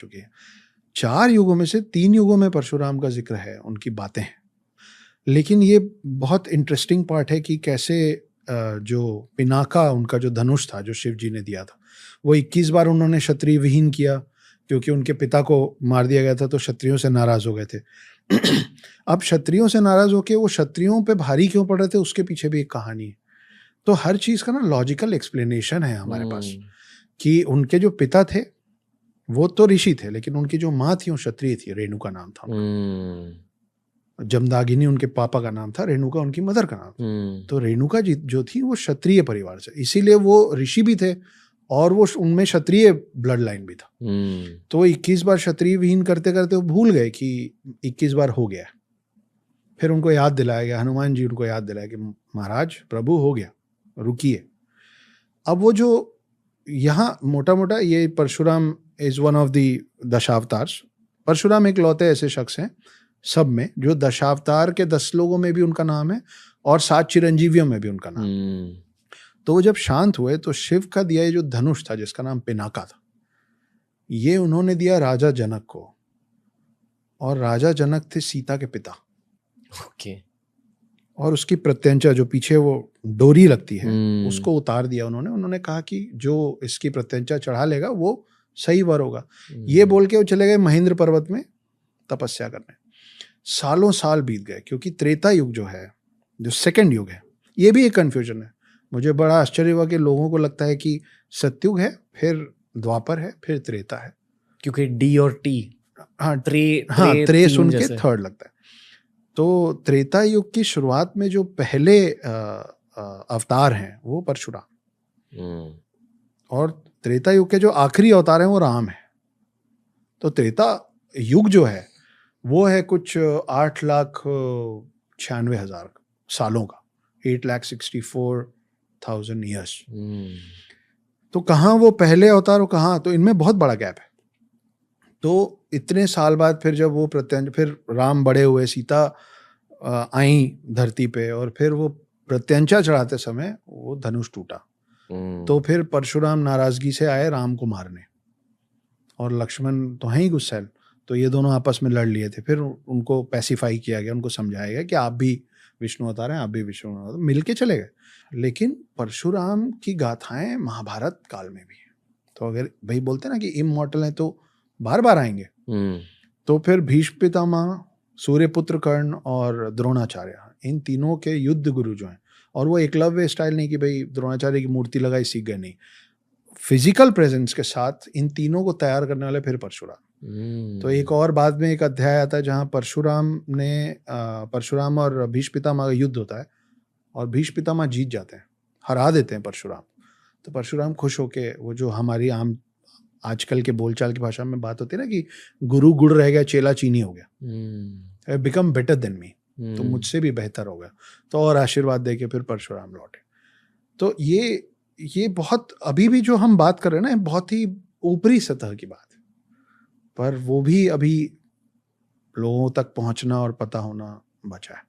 चुकी है। 4 युगों में से 3 युगों में परशुराम का जिक्र है, उनकी बातें हैं। लेकिन ये बहुत इंटरेस्टिंग पार्ट है कि कैसे जो पिनाका उनका जो धनुष था जो शिव जी ने दिया था, वो 21 बार उन्होंने क्षत्रिय विहीन किया, क्योंकि उनके पिता को मार दिया गया था तो क्षत्रियों से नाराज हो गए थे। अब क्षत्रियों से नाराज होकर वो क्षत्रियों पे भारी क्यों पड़ रहे थे, उसके पीछे भी एक कहानी है। तो हर चीज का ना लॉजिकल एक्सप्लेनेशन है हमारे पास, कि उनके जो पिता थे वो तो ऋषि थे, लेकिन उनकी जो माँ थी वो क्षत्रिय थी, रेणुका नाम था उनका। जमदागिनी उनके पापा का नाम था, रेणुका उनकी मदर का नाम था। तो रेणुका जी जो थी वो क्षत्रिय परिवार से, इसीलिए वो ऋषि भी थे और वो उनमें क्षत्रिय ब्लड लाइन भी था। तो 21 बार क्षत्रिय विहीन करते करते वो भूल गए कि 21 बार हो गया। फिर उनको याद दिलाया गया, हनुमान जी उनको याद दिलाया कि महाराज प्रभु हो गया, रुकिए। अब वो जो यहाँ मोटा मोटा ये Parashuram is one of the Dashavatars. Parashuram एक लौते ऐसे शख्स हैं सब में जो दशावतार के 10 लोगों में भी उनका नाम है और 7 चिरंजीवियों में भी उनका नाम है। तो वो जब शांत हुए तो शिव का दिया ये जो धनुष था जिसका नाम पिनाका था, ये उन्होंने दिया राजा जनक को, और राजा जनक थे सीता के पिता। ओके। और उसकी प्रत्यंचा जो पीछे वो डोरी लगती है उसको उतार दिया उन्होंने कहा कि जो इसकी प्रत्यंचा चढ़ा लेगा वो सही वर होगा। ये बोल के वो चले गए महेंद्र पर्वत में तपस्या करने। सालों साल बीत गए, क्योंकि त्रेता युग जो है, जो सेकंड युग है, ये भी एक कंफ्यूजन है। मुझे बड़ा आश्चर्य हुआ कि लोगों को लगता है कि सतयुग है, फिर द्वापर है, फिर त्रेता है, क्योंकि डी और टी त्रे सुन के थर्ड लगता है। तो त्रेता युग की शुरुआत में जो पहले अवतार हैं वो परशुराम, और त्रेता युग के जो आखिरी अवतार हैं वो राम है। तो त्रेता युग जो है वो है कुछ 8,96,000 सालों का, 8,64,000 ईयर्स। तो कहाँ वो पहले अवतार हो, कहाँ, तो इनमें बहुत बड़ा गैप है। तो इतने साल बाद फिर जब वो फिर राम बड़े हुए, सीता आई धरती पे, और फिर वो प्रत्यंचा चढ़ाते समय वो धनुष टूटा। तो फिर परशुराम नाराजगी से आए राम को मारने, और लक्ष्मण तो हैं ही गुस्सैल, तो ये दोनों आपस में लड़ लिए थे। फिर उनको पैसिफाई किया गया, उनको समझाया गया कि आप भी विष्णु अवतार हैं, आप भी विष्णु अवतार, मिल के चले गए। लेकिन परशुराम की गाथाएं महाभारत काल में भी है। तो अगर भाई बोलते ना कि इमॉर्टल हैं तो बार बार आएंगे। तो फिर भीष्म पितामह, सूर्यपुत्र कर्ण और द्रोणाचार्य, इन तीनों के युद्ध गुरु जो हैं, और वो एकलव्य स्टाइल नहीं कि भाई द्रोणाचार्य की मूर्ति लगाई सीख गए, नहीं, फिजिकल प्रेजेंस के साथ इन तीनों को तैयार करने वाले फिर परशुराम। तो एक और बाद में एक अध्याय आता है जहाँ परशुराम और भीष्म पितामह का युद्ध होता है, और भीष्म पितामह जीत जाते हैं, हरा देते हैं परशुराम। तो परशुराम खुश होके, वो जो हमारी आम आजकल के बोलचाल की भाषा में बात होती है ना कि गुरु गुड़ रह गया, चेला चीनी हो गया, बिकम बेटर देन मी, तो मुझसे भी बेहतर हो गया, तो और आशीर्वाद दे के फिर परशुराम लौटे। तो ये बहुत, अभी भी जो हम बात कर रहे हैं ना, बहुत ही ऊपरी सतह की बात है, पर वो भी अभी लोगों तक पहुंचना और पता होना बचा है।